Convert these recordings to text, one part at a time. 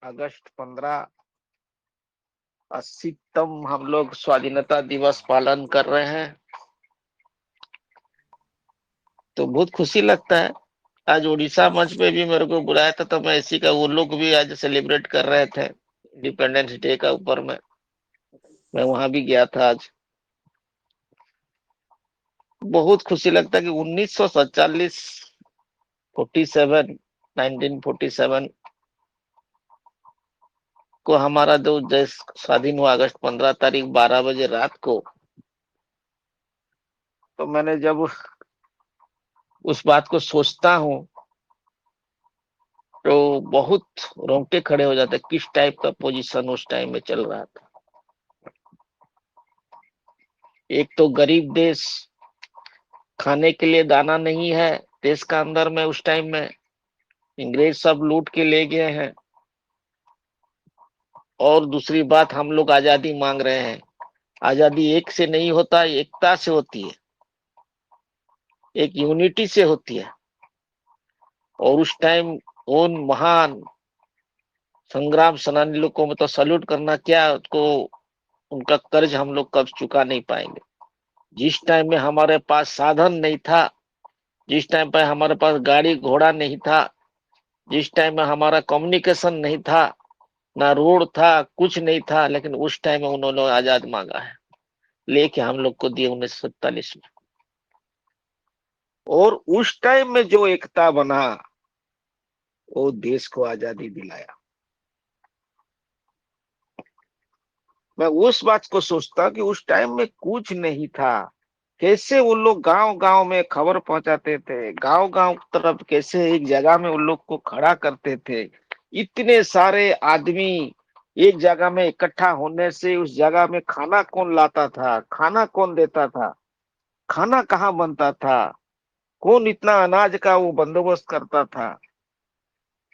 अगस्त 15 80तम हम लोग स्वाधीनता दिवस पालन कर रहे हैं। तो बहुत खुशी लगता है। आज उड़ीसा मंच पे भी मेरे को बुलाया था, तो मैं इसी का, वो लोग भी आज सेलिब्रेट कर रहे थे इंडिपेंडेंस डे का ऊपर में। मैं वहां भी गया था आज। बहुत खुशी लगता है कि 1947 47 1947 को हमारा जो देश स्वाधीन हुआ, अगस्त 15 तारीख 12 बजे रात को। तो मैंने जब उस बात को सोचता हूँ तो बहुत रोंगटे खड़े हो जाते, किस टाइप का पोजीशन उस टाइम में चल रहा था। एक तो गरीब देश, खाने के लिए दाना नहीं है देश का अंदर में। उस टाइम में अंग्रेज सब लूट के ले गए हैं। और दूसरी बात, हम लोग आजादी मांग रहे हैं। आजादी एक से नहीं होता, एकता से होती है, एक यूनिटी से होती है। और उस टाइम उन महान संग्राम सेनानी लोग को मतलब सल्यूट करना, क्या उसको, उनका कर्ज हम लोग कब चुका नहीं पाएंगे। जिस टाइम में हमारे पास साधन नहीं था, जिस टाइम पे हमारे पास गाड़ी घोड़ा नहीं था, जिस टाइम में हमारा कम्युनिकेशन नहीं था, ना रोड था, कुछ नहीं था, लेकिन उस टाइम में उन्होंने आजाद मांगा है, लेके हम लोग को दिए 1947 में। और उस टाइम में जो एकता बना, वो देश को आजादी दिलाया। मैं उस बात को सोचता कि उस टाइम में कुछ नहीं था। कैसे उन लोग गांव गांव में खबर पहुंचाते थे, गांव गांव तरफ कैसे एक जगह में उन लोग को खड़ा करते थे। इतने सारे आदमी एक जगह में इकट्ठा होने से उस जगह में खाना कौन लाता था, खाना कौन देता था, खाना कहाँ बनता था, कौन इतना अनाज का वो बंदोबस्त करता था।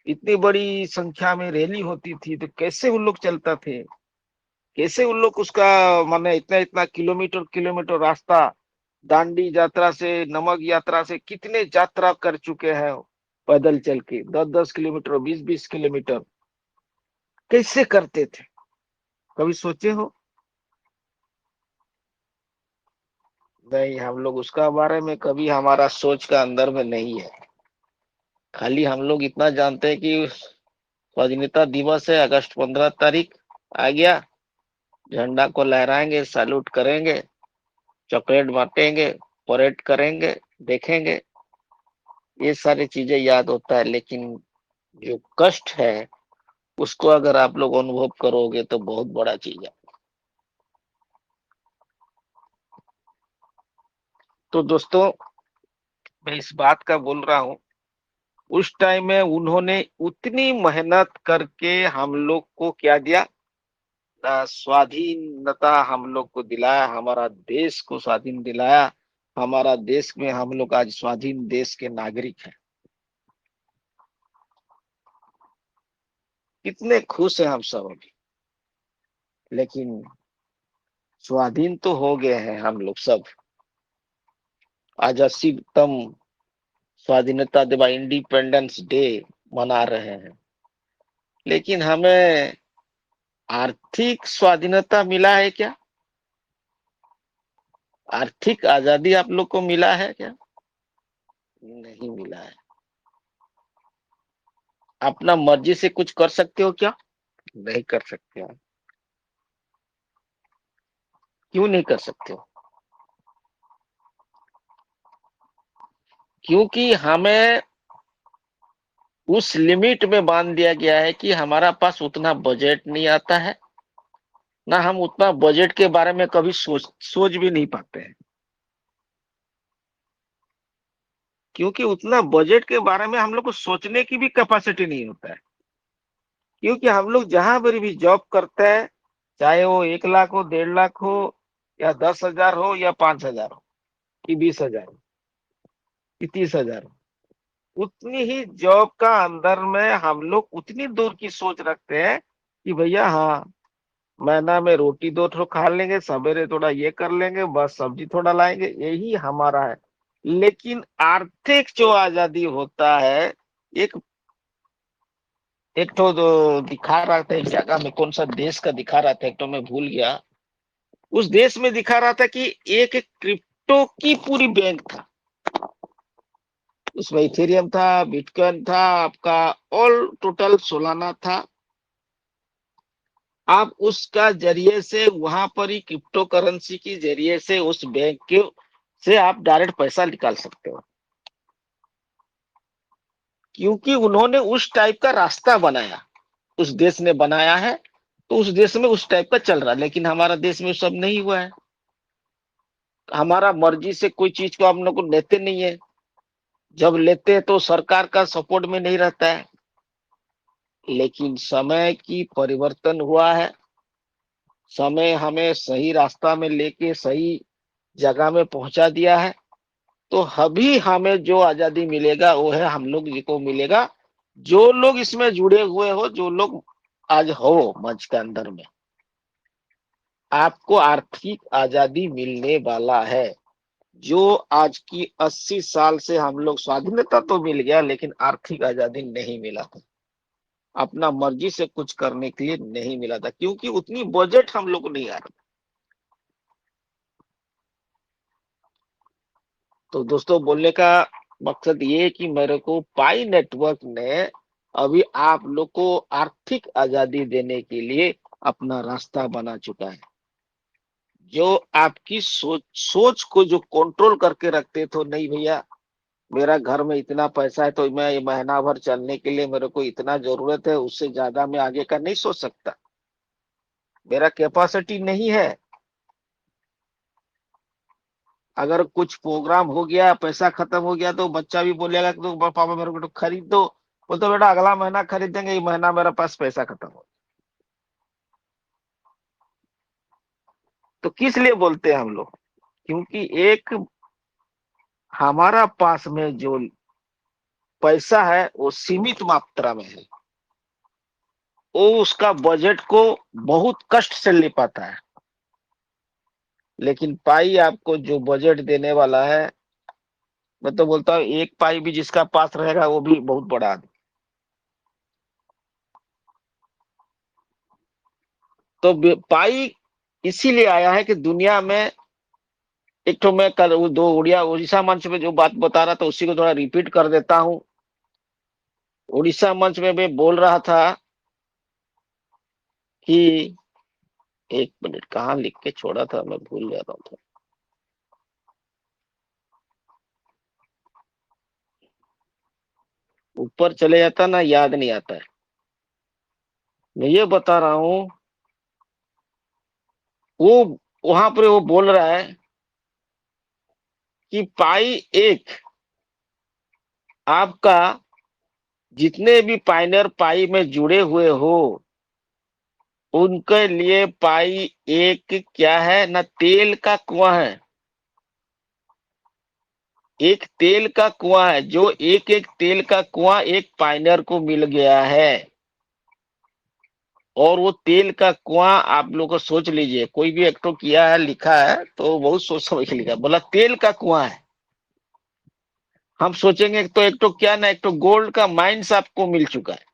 इतनी बड़ी संख्या में रैली होती थी तो कैसे उन लोग चलता थे, कैसे उन लोग उसका, माने इतना इतना किलोमीटर किलोमीटर रास्ता, दांडी यात्रा से, नमक यात्रा से कितने यात्रा कर चुके हैं पैदल चल के, 10 10 किलोमीटर, 20 20 किलोमीटर कैसे करते थे। कभी सोचे हो? नहीं, हम लोग उसका बारे में कभी हमारा सोच का अंदर में नहीं है। खाली हम लोग इतना जानते हैं कि स्वाधीनता दिवस है, अगस्त 15 तारीख आ गया, झंडा को लहराएंगे, सैल्यूट करेंगे, चॉकलेट बांटेंगे, परेड करेंगे, देखेंगे। ये सारी चीजें याद होता है, लेकिन जो कष्ट है उसको अगर आप लोग अनुभव करोगे तो बहुत बड़ा चीज है। तो दोस्तों, मैं इस बात का बोल रहा हूँ, उस टाइम में उन्होंने उतनी मेहनत करके हम लोग को क्या दिया, स्वाधीनता हम लोग को दिलाया, हमारा देश को स्वाधीन दिलाया। हमारा देश में हम लोग आज स्वाधीन देश के नागरिक हैं। कितने खुश हैं हम सब अभी। लेकिन स्वाधीन तो हो गए हैं हम लोग सब, आज 80तम स्वाधीनता दिवस, इंडिपेंडेंस डे मना रहे हैं। लेकिन हमें आर्थिक स्वाधीनता मिला है क्या? आर्थिक आजादी आप लोग को मिला है क्या? नहीं मिला है। अपना मर्जी से कुछ कर सकते हो क्या? नहीं कर सकते हो। क्यों नहीं कर सकते हो? क्योंकि हमें उस लिमिट में बांध दिया गया है कि हमारा पास उतना बजट नहीं आता है, ना हम उतना बजट के बारे में कभी सोच भी नहीं पाते हैं। क्योंकि उतना बजट के बारे में हम लोग को सोचने की भी कैपेसिटी नहीं होता है। क्योंकि हम लोग जहां पर भी जॉब करते हैं, चाहे वो 1 लाख हो, 1.5 लाख हो, या 10,000 हो, या 5,000 हो, कि 20,000 हो, कि 30,000 हो, उतनी ही जॉब का अंदर में हम लोग उतनी दूर की सोच रखते हैं कि भैया हाँ, महीना में रोटी 2 ठो खा लेंगे, सवेरे थोड़ा ये कर लेंगे, बस सब्जी थोड़ा लाएंगे, यही हमारा है। लेकिन आर्थिक जो आजादी होता है, एक एक तो दिखा रहा था, एक जगह में कौन सा देश का दिखा रहा था, एक तो मैं भूल गया। उस देश में दिखा रहा था कि एक क्रिप्टो की पूरी बैंक था, उसमें इथेरियम था, बिटकॉइन था, आपका ऑल टोटल सोलाना था। आप उसका जरिए से वहां पर ही क्रिप्टो करेंसी की जरिए से उस बैंक के से आप डायरेक्ट पैसा निकाल सकते हो, क्योंकि उन्होंने उस टाइप का रास्ता बनाया, उस देश ने बनाया है। तो उस देश में उस टाइप का चल रहा है, लेकिन हमारा देश में सब नहीं हुआ है। हमारा मर्जी से कोई चीज को हम लोग को लेते नहीं है, जब लेते हैं तो सरकार का सपोर्ट में नहीं रहता है। लेकिन समय की परिवर्तन हुआ है, समय हमें सही रास्ता में लेके सही जगह में पहुंचा दिया है। तो अभी हमें जो आजादी मिलेगा वो है हम लोग जी को मिलेगा, जो लोग इसमें जुड़े हुए हो, जो लोग आज हो मंच के अंदर में, आपको आर्थिक आजादी मिलने वाला है। जो आज की 80 साल से हम लोग स्वाधीनता तो मिल गया, लेकिन आर्थिक आजादी नहीं मिला था, अपना मर्जी से कुछ करने के लिए नहीं मिला था, क्योंकि उतनी बजट हम लोग को नहीं आ रही। तो दोस्तों, बोलने का मकसद ये कि मेरे को पाई नेटवर्क ने अभी आप लोग को आर्थिक आजादी देने के लिए अपना रास्ता बना चुका है। जो आपकी सोच सोच को जो कंट्रोल करके रखते थे, नहीं भैया मेरा घर में इतना पैसा है तो मैं ये महीना भर चलने के लिए मेरे को इतना जरूरत है, उससे ज्यादा मैं आगे का नहीं सोच सकता, मेरा कैपेसिटी नहीं है। अगर कुछ प्रोग्राम हो गया, पैसा खत्म हो गया, तो बच्चा भी बोलेगा कि तो पापा मेरे को तो खरीद दो। बोलते बेटा अगला महीना खरीदेंगे, ये महीना मेरे पास पैसा खत्म हो। तो किस लिए बोलते हैं हम लोग? क्योंकि एक हमारा पास में जो पैसा है वो सीमित मात्रा में है, वो उसका बजट को बहुत कष्ट से ले पाता है। लेकिन पाई आपको जो बजट देने वाला है, मैं तो बोलता हूँ एक पाई भी जिसका पास रहेगा वो भी बहुत बड़ा आदमी। तो पाई इसीलिए आया है कि दुनिया में, एक तो मैं कल वो दो उड़िया उड़ीसा मंच में जो बात बता रहा था उसी को थोड़ा रिपीट कर देता हूँ। उड़ीसा मंच में मैं बोल रहा था कि, एक मिनट कहाँ लिख के छोड़ा था, मैं भूल जा रहा था। ऊपर चले जाता ना, याद नहीं आता है। मैं ये बता रहा हूँ, वो वहां पर वो बोल रहा है कि पाई एक आपका, जितने भी पाइनर पाई में जुड़े हुए हो उनके लिए पाई एक क्या है ना, तेल का कुआं है। एक तेल का कुआं है, जो एक एक तेल का कुआं एक पाइनर को मिल गया है। और वो तेल का कुआं आप लोग को सोच लीजिए, कोई भी एक तो किया है लिखा है तो बहुत सोच समझ के लिखा, बोला तेल का कुआं है। हम सोचेंगे एक तो क्या ना, एक तो गोल्ड का माइंस आपको मिल चुका है।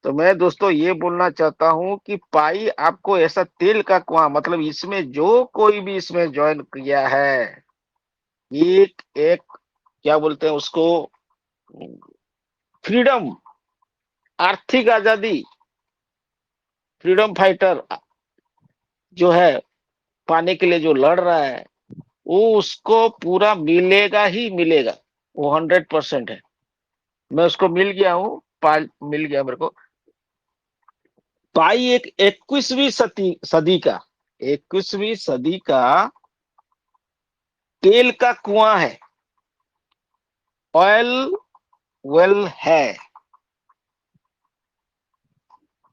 तो मैं दोस्तों ये बोलना चाहता हूं कि पाई आपको ऐसा तेल का कुआं, मतलब इसमें जो कोई भी इसमें ज्वाइन किया है, एक एक क्या बोलते हैं उसको, फ्रीडम, आर्थिक आजादी, फ्रीडम फाइटर जो है, पाने के लिए जो लड़ रहा है, वो उसको पूरा मिलेगा ही मिलेगा। वो 100% है। मैं उसको मिल गया हूँ, मिल गया मेरे को। पाई एक 21वीं सदी का तेल का कुआं है, ऑयल वेल है।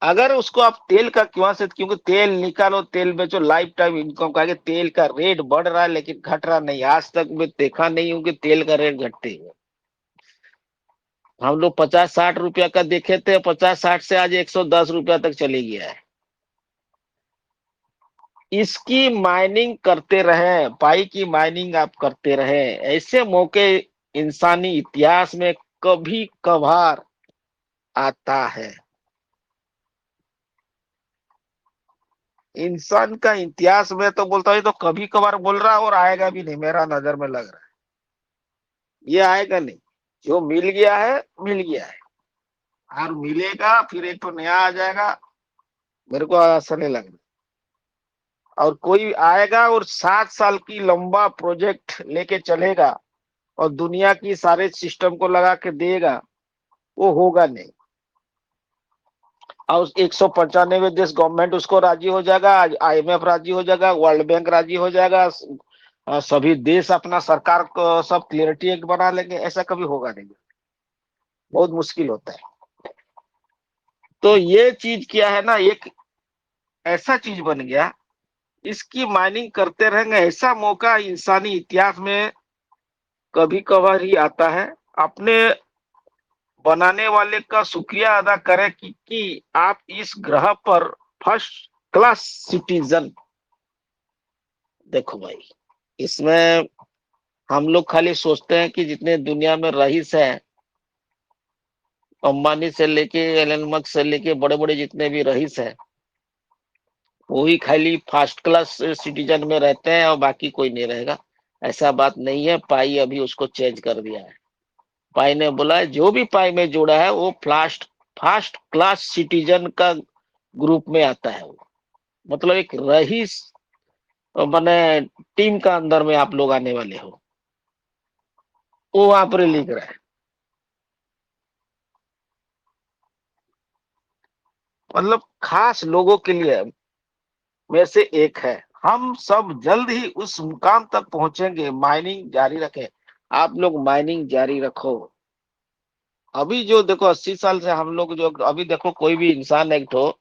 अगर उसको आप तेल का कुआं से, क्योंकि तेल निकालो तेल बेचो, लाइफ टाइम इनकम का, तेल का रेट बढ़ रहा है लेकिन घट रहा नहीं, आज तक मैं देखा नहीं हूं कि तेल का रेट घटते हुए। हम लोग 50-60 रुपया का देखे थे, 50-60 से आज 110 रुपया तक चली गया है। इसकी माइनिंग करते रहे, पाई की माइनिंग आप करते रहे, ऐसे मौके इंसानी इतिहास में कभी कभार आता है। इंसान का इतिहास में तो बोलता हूँ तो कभी कभार बोल रहा और आएगा भी नहीं, मेरा नजर में लग रहा है ये आएगा नहीं। जो मिल गया है मिल गया है, और मिलेगा फिर एक तो नया आ जाएगा, मेरे को ऐसा नहीं लग रहा। और कोई आएगा और 7 साल की लंबा प्रोजेक्ट लेके चलेगा और दुनिया की सारे सिस्टम को लगा के देगा, वो होगा नहीं। और 195 देश गवर्नमेंट उसको राजी हो जाएगा, आईएमएफ राजी हो जाएगा, वर्ल्ड बैंक राजी हो जाएगा, सभी देश अपना सरकार को सब क्लियरिटी एक्ट बना लेंगे, ऐसा कभी होगा नहीं, बहुत मुश्किल होता है। तो ये चीज क्या है ना, एक ऐसा चीज बन गया, इसकी माइनिंग करते रहेंगे, ऐसा मौका इंसानी इतिहास में कभी कभार ही आता है। अपने बनाने वाले का शुक्रिया अदा करें कि आप इस ग्रह पर फर्स्ट क्लास सिटीजन। देखो भाई, इसमें हम लोग खाली सोचते हैं कि जितने दुनिया में रईस हैं, अंबानी से लेके एलन मस्क से लेके बड़े बड़े जितने भी रईस हैं, वही खाली फर्स्ट क्लास सिटीजन में रहते हैं और बाकी कोई नहीं रहेगा। ऐसा बात नहीं है, पाई अभी उसको चेंज कर दिया है। पाई ने बोला है जो भी पाई में जोड़ा है वो फर्स्ट फर्स्ट क्लास सिटीजन का ग्रुप में आता है वो। मतलब एक रईस मैंने टीम का अंदर में आप लोग आने वाले हो, वो वहां पर लिख रहा है। मतलब खास लोगों के लिए में से एक है। हम सब जल्द ही उस मुकाम तक पहुंचेंगे, माइनिंग जारी रखें। आप लोग माइनिंग जारी रखो। अभी जो देखो 80 साल से हम लोग जो, अभी देखो कोई भी इंसान एक तो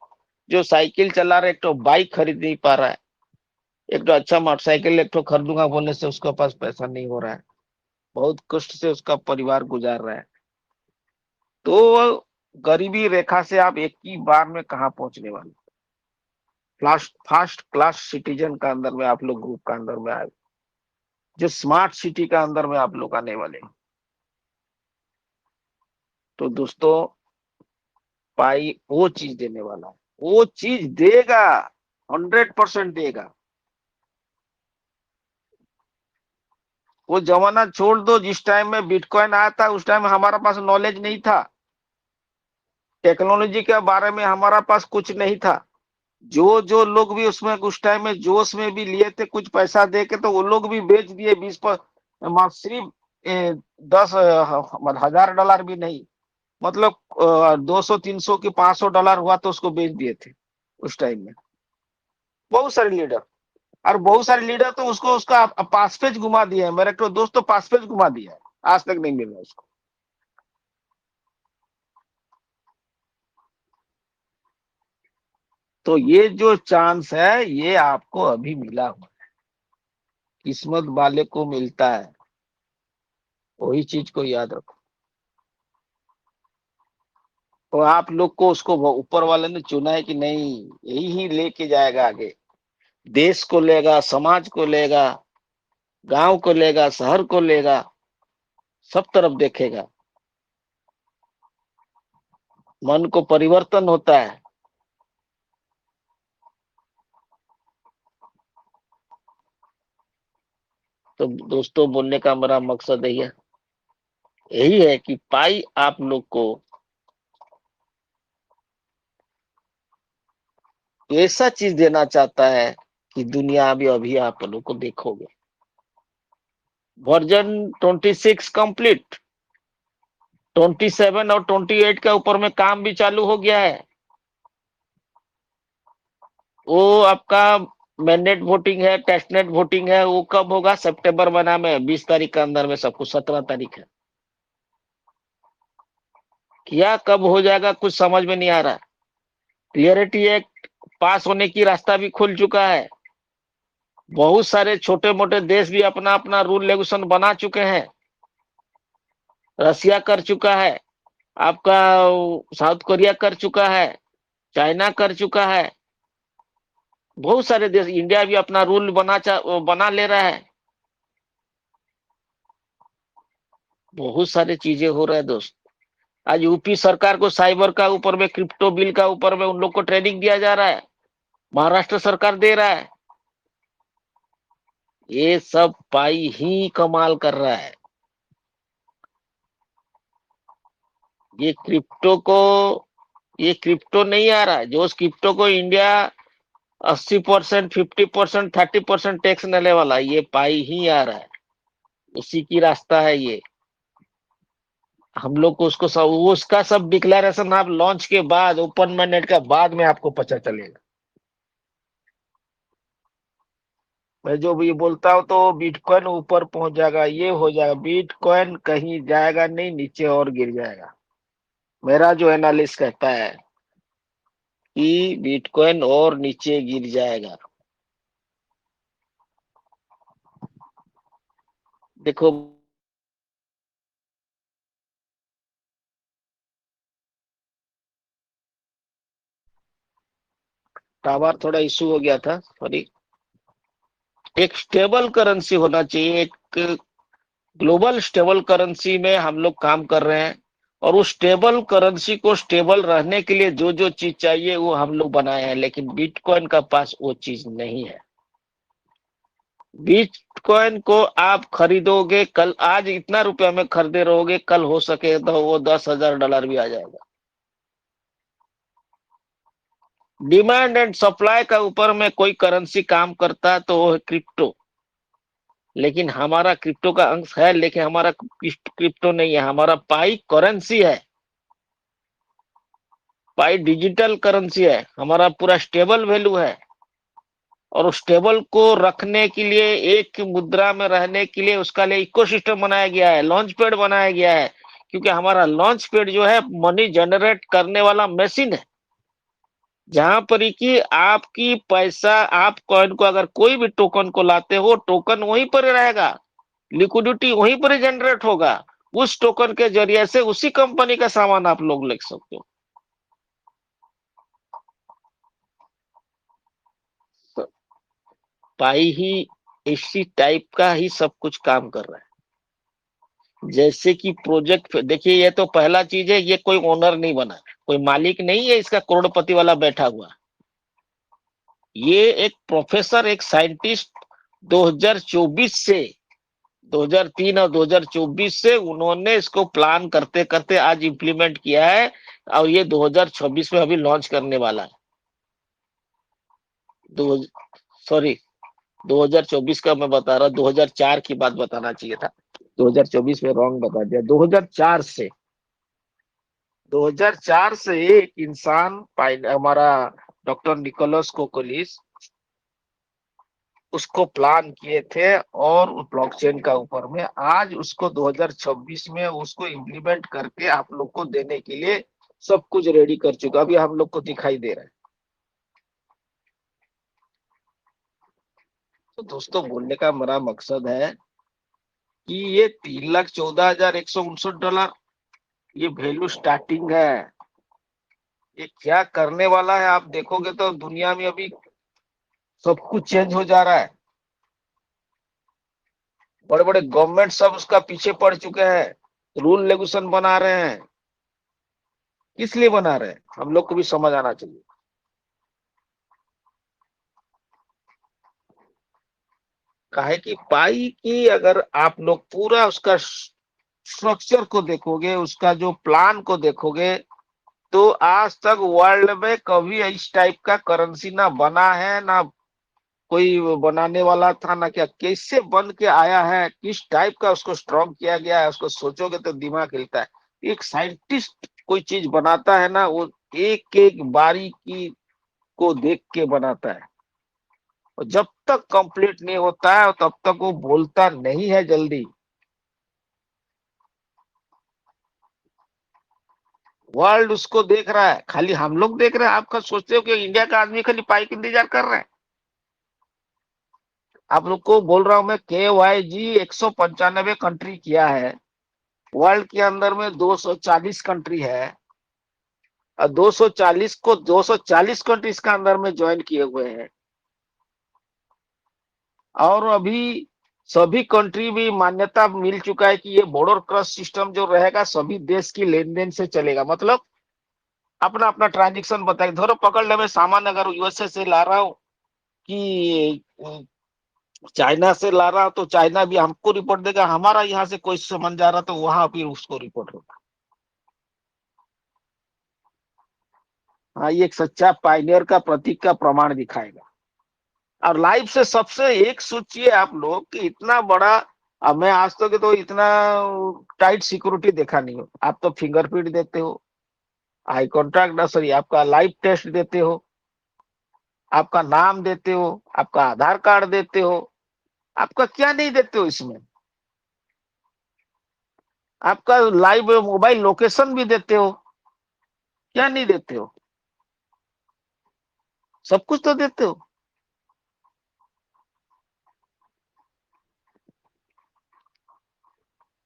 जो साइकिल चला रहा है, एक तो बाइक खरीद नहीं पा रहा है, एक तो अच्छा मोटरसाइकिल एक तो खरीदूंगा बोलने से उसके पास पैसा नहीं हो रहा है, बहुत कष्ट से उसका परिवार गुजार रहा है। तो गरीबी रेखा से आप एक ही बार में कहाँ पहुंचने वाले। फर्स्ट फर्स्ट क्लास सिटीजन का अंदर में आप लोग ग्रुप का अंदर में आए, जो स्मार्ट सिटी का अंदर में आप लोग आने वाले हैं। तो दोस्तों, पाई वो चीज देने वाला है, वो चीज देगा, 100% देगा। वो जमाना छोड़ दो जिस टाइम में बिटकॉइन आया था, उस टाइम हमारा पास नॉलेज नहीं था, टेक्नोलॉजी के बारे में हमारा पास कुछ नहीं था। जो जो लोग भी उसमें उस टाइम में जोश में भी लिए थे कुछ पैसा दे के, तो वो लोग भी बेच दिए 20 पर, सिर्फ 10,000 $1,000 भी नहीं, मतलब 200 300 की $500 हुआ तो उसको बेच दिए थे उस टाइम में। बहुत सारे लीडर, और बहुत सारे लीडर तो उसको उसका पासपेज घुमा दिया है, मेरे तो दोस्त तो पासपेज घुमा दिया है, आज तक नहीं मिला उसको। तो ये जो चांस है ये आपको अभी मिला हुआ, किस्मत वाले को मिलता है, वही चीज को याद रखो। तो आप लोग को उसको ऊपर वाले ने चुना है कि नहीं, यही ही लेके जाएगा आगे, देश को लेगा, समाज को लेगा, गांव को लेगा, शहर को लेगा, सब तरफ देखेगा, मन को परिवर्तन होता है। तो दोस्तों, बोलने का मेरा मकसद यही है कि पाई आप लोग को ऐसा चीज देना चाहता है कि दुनिया अभी अभी आप लोग को देखोगे। वर्जन 26 कंप्लीट, 27 और 28 के ऊपर में काम भी चालू हो गया है। वो आपका मैंडेट वोटिंग है, टेस्टनेट वोटिंग है, वो कब होगा? सितंबर महीना में 20 तारीख के अंदर में सब कुछ, 17 तारीख है। क्या कब हो जाएगा कुछ समझ में नहीं आ रहा। क्लियरिटी एक्ट पास होने की रास्ता भी खुल चुका है। बहुत सारे छोटे मोटे देश भी अपना अपना रूल रेगुलेशन बना चुके हैं। रसिया कर चुका है, आपका साउथ कोरिया कर चुका है, चाइना कर चुका है, बहुत सारे देश, इंडिया भी अपना रूल बना ले रहा है। बहुत सारी चीजें हो रहा है दोस्त। आज यूपी सरकार को साइबर का ऊपर में, क्रिप्टो बिल का ऊपर में उन लोग को ट्रेनिंग दिया जा रहा है, महाराष्ट्र सरकार दे रहा है। ये सब पाई ही कमाल कर रहा है। ये क्रिप्टो को, ये क्रिप्टो नहीं आ रहा है, जो उस क्रिप्टो को इंडिया 80%, 50%, 30% टैक्स लेने वाला है, ये पाई ही आ रहा है। उसी की रास्ता है ये। हम लोग को उसको सब, उसका सब डिक्लेरेशन आप लॉन्च के बाद, ओपन माइंडेड का बाद में आपको पता चलेगा। मैं जो भी बोलता हूँ तो बिटकॉइन ऊपर पहुंच जाएगा, ये हो जाएगा, बिटकॉइन कहीं जाएगा नहीं, नीचे और गिर जाएगा। मेरा जो एनालिस्ट कहता है कि बिटकॉइन और नीचे गिर जाएगा। देखो, टावर थोड़ा इशू हो गया था, सॉरी। एक स्टेबल करेंसी होना चाहिए, एक ग्लोबल स्टेबल करेंसी में हम लोग काम कर रहे हैं। और उस स्टेबल करेंसी को स्टेबल रहने के लिए जो जो चीज चाहिए वो हम लोग बनाए हैं, लेकिन बिटकॉइन का पास वो चीज नहीं है। बिटकॉइन को आप खरीदोगे कल, आज इतना रुपया में खरीदे रहोगे, कल हो सके तो वो $10,000 भी आ जाएगा। डिमांड एंड सप्लाई का ऊपर में कोई करेंसी काम करता है तो वो है क्रिप्टो। लेकिन हमारा क्रिप्टो का अंश है, लेकिन हमारा क्रिप्टो नहीं है, हमारा पाई करेंसी है। पाई डिजिटल करेंसी है, हमारा पूरा स्टेबल वैल्यू है। और उस स्टेबल को रखने के लिए, एक मुद्रा में रहने के लिए, उसका लिए इकोसिस्टम बनाया गया है, लॉन्च पैड बनाया गया है। क्योंकि हमारा लॉन्च पैड जो है मनी जनरेट करने वाला मशीन है, जहां पर ही कि आपकी पैसा, आप कॉइन को, अगर कोई भी टोकन को लाते हो, टोकन वहीं पर ही रहेगा, लिक्विडिटी वहीं पर ही जनरेट होगा। उस टोकन के जरिए से उसी कंपनी का सामान आप लोग ले सकते हो। तो पाई ही इसी टाइप का ही सब कुछ काम कर रहा है। जैसे कि प्रोजेक्ट, देखिए ये तो पहला चीज है, ये कोई ओनर नहीं बना, कोई मालिक नहीं है इसका करोड़पति वाला बैठा हुआ। ये एक प्रोफेसर, एक साइंटिस्ट 2024 से, 2003 और 2024 से उन्होंने इसको प्लान करते करते आज इंप्लीमेंट किया है। और ये 2026 में अभी लॉन्च करने वाला है। दो सॉरी, 2024 का मैं बता रहा हूँ, 2004 की बात बताना चाहिए था, 2024 में रॉन्ग बता दिया। 2004 से एक इंसान, हमारा डॉक्टर निकोलस कोकोलिस, उसको प्लान किए थे। और ब्लॉकचेन का ऊपर में आज उसको 2026 में उसको इम्प्लीमेंट करके आप लोग को देने के लिए सब कुछ रेडी कर चुका, अभी हम लोग को दिखाई दे रहा है। तो दोस्तों, बोलने का मेरा मकसद है कि ये $3,14,159, ये वैल्यू स्टार्टिंग है। ये क्या करने वाला है आप देखोगे तो दुनिया में अभी सब कुछ चेंज हो जा रहा है। बड़े बड़े गवर्नमेंट सब उसका पीछे पड़ चुके हैं, रूल रेगुलेशन बना रहे हैं। किस लिए बना रहे हैं, हम लोग को भी समझ आना चाहिए। काहे कि पाई की, अगर आप लोग पूरा उसका स्ट्रक्चर को देखोगे, उसका जो प्लान को देखोगे, तो आज तक वर्ल्ड में कभी इस टाइप का करेंसी ना बना है, ना कोई बनाने वाला था, ना क्या, कैसे बन के आया है, किस टाइप का उसको स्ट्रॉन्ग किया गया है, उसको सोचोगे तो दिमाग हिलता है। एक साइंटिस्ट कोई चीज बनाता है ना, वो एक एक बारीकी को देख के बनाता है। और जब तक कंप्लीट नहीं होता है तब तक वो बोलता नहीं है जल्दी। वर्ल्ड उसको देख रहा है, खाली हम लोग देख रहे हैं। आप सोचते हो कि इंडिया का आदमी खाली पाई का इंतजार कर रहे हैं? आप लोग को बोल रहा हूं मैं, KYG 195 कंट्री किया है। वर्ल्ड के अंदर में 240 कंट्री है, और 240 कंट्री इसका अंदर में ज्वाइन किए हुए हैं। और अभी सभी कंट्री भी मान्यता मिल चुका है कि ये बॉर्डर क्रॉस सिस्टम जो रहेगा सभी देश की लेन देन से चलेगा। मतलब अपना अपना ट्रांजेक्शन बताए, धरो पकड़ ले, मैं सामान अगर यूएसए से ला रहा हूँ कि चाइना से ला रहा हूं, तो चाइना भी हमको रिपोर्ट देगा, हमारा यहाँ से कोई सामान जा रहा तो वहां भी उसको रिपोर्ट होगा। हाँ, ये एक सच्चा पायनियर का प्रतीक का प्रमाण दिखाएगा। और लाइव से सबसे एक सोचिए आप लोग कि इतना बड़ा, अब मैं आज तक तो इतना टाइट सिक्योरिटी देखा नहीं हो। आप तो फिंगरप्रिंट देते हो, आई कॉन्टैक्ट ना, सॉरी, आपका लाइव टेस्ट देते हो, आपका नाम देते हो, आपका आधार कार्ड देते हो, आपका क्या नहीं देते हो इसमें? आपका लाइव मोबाइल लोकेशन भी देते हो, क्या नहीं देते हो? सब कुछ तो देते हो।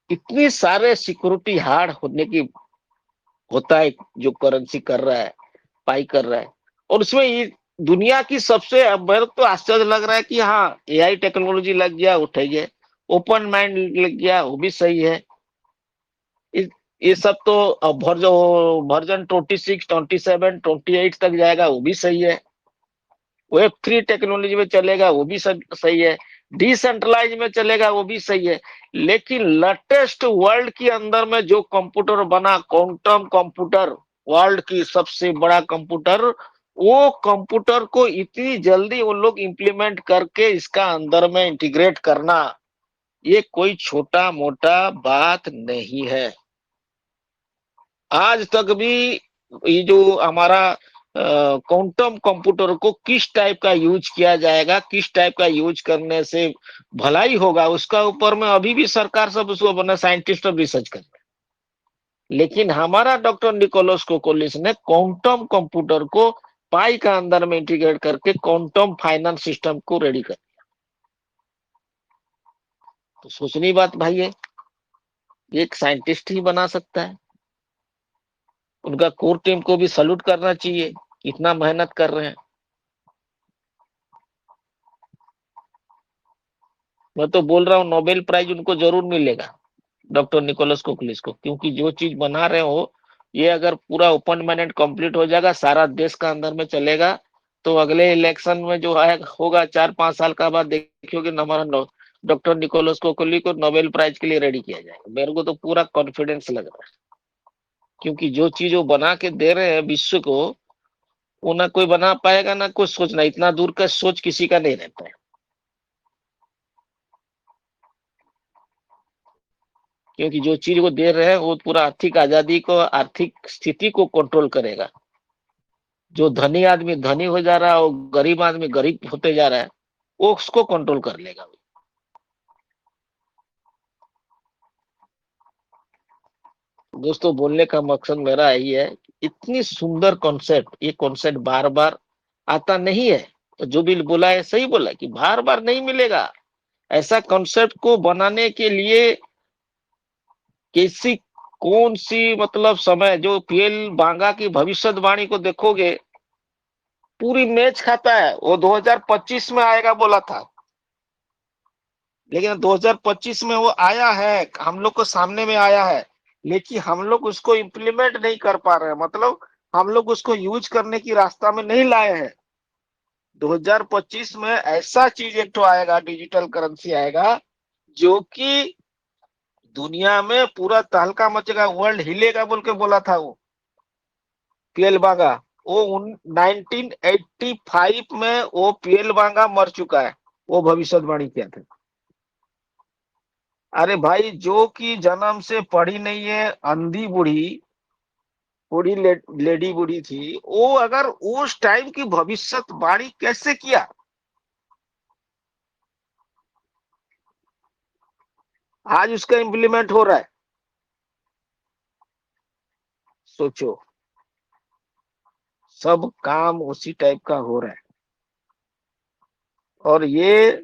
इतनी सारे सिक्योरिटी हार्ड होने की होता है जो करेंसी कर रहा है, पाई कर रहा है। और उसमें ये दुनिया की सबसे, अब मेरे को तो आश्चर्य लग रहा है कि हाँ, एआई टेक्नोलॉजी लग गया, उठे गए, ओपन माइंड लग गया, वो भी सही है। इस- ये सब तो अब वर्जन 26, 27, 28 तक जाएगा, वो भी सही है। वेब थ्री टेक्नोलॉजी में चलेगा, वो भी सब सही है। डिसेंट्रलाइज में चलेगा, वो भी सही है। लेकिन लेटेस्ट वर्ल्ड के अंदर में जो कंप्यूटर बना, क्वांटम कंप्यूटर, वर्ल्ड की सबसे बड़ा कंप्यूटर, वो कंप्यूटर को इतनी जल्दी वो लोग इंप्लीमेंट करके इसका अंदर में इंटीग्रेट करना, ये कोई छोटा मोटा बात नहीं है। आज तक भी ये जो हमारा क्वांटम कंप्यूटर को किस टाइप का यूज किया जाएगा, किस टाइप का यूज करने से भलाई होगा, उसका ऊपर में अभी भी सरकार सब उसको बना, साइंटिस्ट अब रिसर्च कर रहे हैं। लेकिन हमारा डॉक्टर निकोलस कोकोलिस ने क्वांटम कंप्यूटर को पाई का अंदर में इंटीग्रेट करके क्वांटम फाइनेंस सिस्टम को रेडी कर। तो सोचनी बात भाई है, एक साइंटिस्ट ही बना सकता है। उनका कोर टीम को भी सल्यूट करना चाहिए, इतना मेहनत कर रहे हैं। मैं तो बोल रहा हूँ नोबेल प्राइज उनको जरूर मिलेगा, डॉक्टर निकोलस कोकलिस को, क्योंकि जो चीज बना रहे हो, ये अगर पूरा ओपन माइंडेड कंप्लीट हो जाएगा, सारा देश का अंदर में चलेगा, तो अगले इलेक्शन में जो है होगा 4-5 साल का बाद, देखियोगे हमारा डॉक्टर निकोलस कोकली को नोबेल प्राइज के लिए रेडी किया जाएगा। मेरे को तो पूरा कॉन्फिडेंस लग रहा है, क्योंकि जो चीज वो बना के दे रहे हैं विश्व को, वो ना कोई बना पाएगा ना कोई सोचना, इतना दूर का सोच किसी का नहीं रहता है। क्योंकि जो चीज वो दे रहे हैं वो पूरा आर्थिक आजादी को, आर्थिक स्थिति को कंट्रोल करेगा। जो धनी आदमी धनी हो जा रहा है और गरीब आदमी गरीब होते जा रहा है, वो उसको कंट्रोल कर लेगा। दोस्तों, बोलने का मकसद मेरा यही है, इतनी सुंदर कॉन्सेप्ट, ये कॉन्सेप्ट बार बार आता नहीं है। तो जो भी बोला है सही बोला कि बार बार नहीं मिलेगा। ऐसा कॉन्सेप्ट को बनाने के लिए किसी, कौन सी मतलब समय, जो पीएल बांगा की भविष्यवाणी को देखोगे, पूरी मैच खाता है। वो 2025 में आएगा बोला था, लेकिन 2025 में वो आया है, हम लोग को सामने में आया है, लेकिन हम लोग उसको इम्प्लीमेंट नहीं कर पा रहे हैं। मतलब हम लोग उसको यूज करने की रास्ता में नहीं लाए हैं। 2025 में ऐसा चीज एक तो आएगा, डिजिटल करेंसी आएगा, जो कि दुनिया में पूरा तहलका मचेगा, वर्ल्ड हिलेगा बोल के बोला था वो पीएल बांगा। वो 1985 में वो पीएल बांगा मर चुका है, वो भविष्यवाणी किया था। अरे भाई, जो कि जन्म से पढ़ी नहीं है, अंधी बूढ़ी, बूढ़ी लेडी बूढ़ी थी, वो अगर उस टाइम की भविष्यवाणी कैसे किया, आज उसका इम्प्लीमेंट हो रहा है। सोचो, सब काम उसी टाइप का हो रहा है। और ये,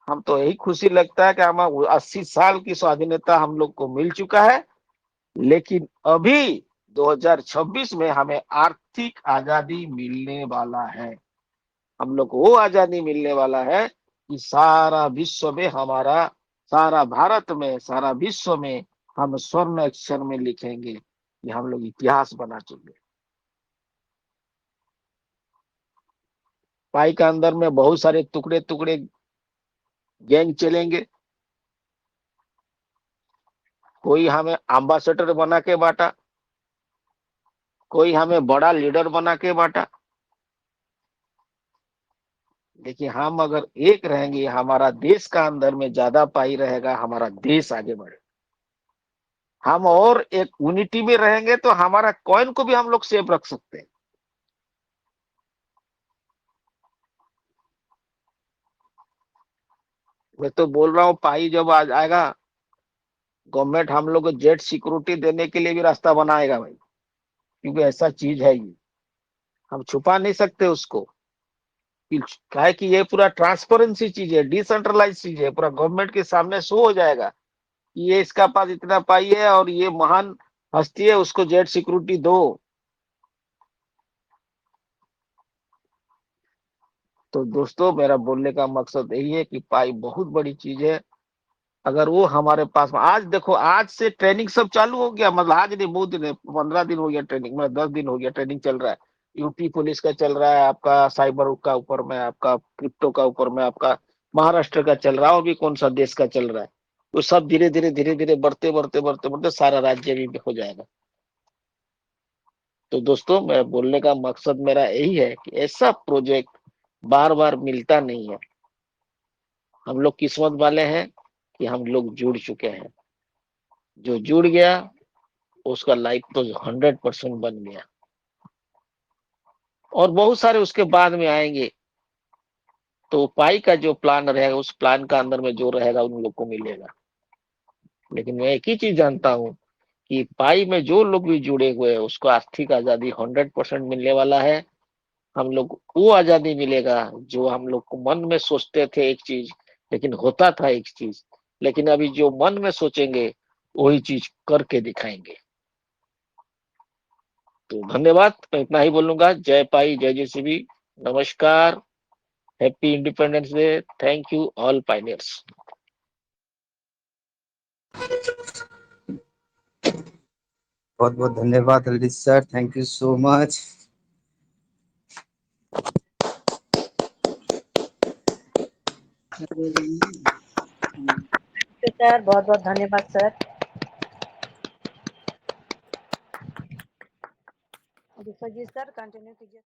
हम तो यही खुशी लगता है कि हम 80 साल की स्वाधीनता हम लोग को मिल चुका है। लेकिन अभी 2026 में हमें आर्थिक आजादी मिलने वाला है। हम लोग को वो आजादी मिलने वाला है कि सारा विश्व में हमारा, सारा भारत में, सारा विश्व में हम स्वर्ण अक्षर में लिखेंगे कि हम लोग इतिहास बना चुके। पाई के अंदर में बहुत सारे टुकड़े टुकड़े गैंग चलेंगे। कोई हमें एम्बेसडर बना के बांटा, कोई हमें बड़ा लीडर बना के बांटा। देखिए, हम अगर एक रहेंगे, हमारा देश का अंदर में ज्यादा पाई रहेगा, हमारा देश आगे बढ़े। हम और एक यूनिटी में रहेंगे तो हमारा कॉइन को भी हम लोग सेफ रख सकते हैं। मैं तो बोल रहा हूँ, पाई जब आ जाएगा, गवर्नमेंट हम लोग को जेट सिक्योरिटी देने के लिए भी रास्ता बनाएगा भाई, क्योंकि ऐसा चीज है ये, हम छुपा नहीं सकते उसको। क्या है कि ये पूरा ट्रांसपेरेंसी चीज है, डिसेंट्रलाइज चीज है, पूरा गवर्नमेंट के सामने शो हो जाएगा कि ये इसका पास इतना पाई है और ये महान हस्ती है, उसको जेट सिक्योरिटी दो। तो दोस्तों, मेरा बोलने का मकसद यही है कि पाई बहुत बड़ी चीज है। अगर वो हमारे पास में, आज देखो, आज से ट्रेनिंग सब चालू हो गया, मतलब आज नहीं, बहुत दिन है, 15 दिन हो गया ट्रेनिंग में, 10 दिन हो गया ट्रेनिंग चल रहा है। यूपी पुलिस का चल रहा है, आपका साइबर का ऊपर में, आपका क्रिप्टो का ऊपर में, आपका महाराष्ट्र का चल रहा है, और भी कौन सा देश का चल रहा है। वो सब धीरे धीरे धीरे धीरे बढ़ते बढ़ते बढ़ते बढ़ते सारा राज्य भी हो जाएगा। तो दोस्तों, मैं बोलने का मकसद मेरा यही है कि ऐसा प्रोजेक्ट बार बार मिलता नहीं है। हम लोग किस्मत वाले हैं कि हम लोग जुड़ चुके हैं। जो जुड़ गया उसका लाइफ तो 100% बन गया। और बहुत सारे उसके बाद में आएंगे, तो पाई का जो प्लान रहेगा, उस प्लान का अंदर में जो रहेगा उन लोग को मिलेगा। लेकिन मैं एक ही चीज जानता हूँ कि पाई में जो लोग भी जुड़े हुए हैं, उसको आर्थिक आजादी 100% मिलने वाला है। हम लोग वो आजादी मिलेगा जो हम लोग को मन में सोचते थे एक चीज, लेकिन होता था एक चीज, लेकिन अभी जो मन में सोचेंगे वही चीज करके दिखाएंगे। तो धन्यवाद, मैं इतना ही बोलूंगा। जय पाई, जय जेसीबी, नमस्कार, happy independence day, thank you all Pioneers. बहुत बहुत धन्यवाद Lalit sir, thank you so much. Sir, बहुत बहुत धन्यवाद सर। जी सर, कंटिन्यू कीजिए।